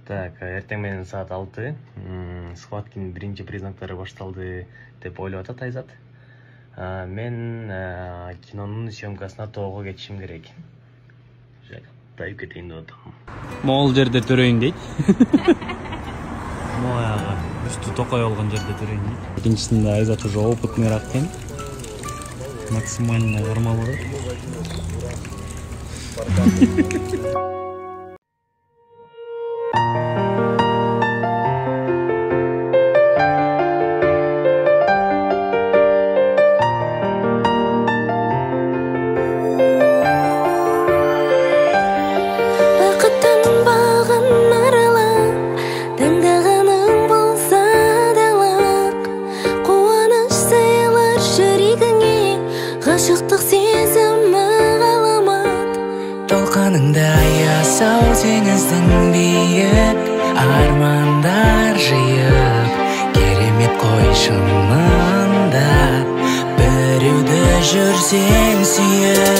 Так, эртең менен саат 6. Схваткинин биринчи признактары башталды деп ойлоп атат Айзат. Мен кинонун съемкасына тоого кетишим керек. Тайып кетейин деп атам. Могул жерде төрөйүн дейт. Мояга үстү токой болгон жерде төрөйүн дейт. Экинчисинде Айзат уже опытныйраак экен. Максимально кармалды. Ғашықтық сезімі ғаламат. Толқыныңда аясау теңіздің биік, армандар жиып, керемет қой шынында, біреуді жүрсең сүйіп.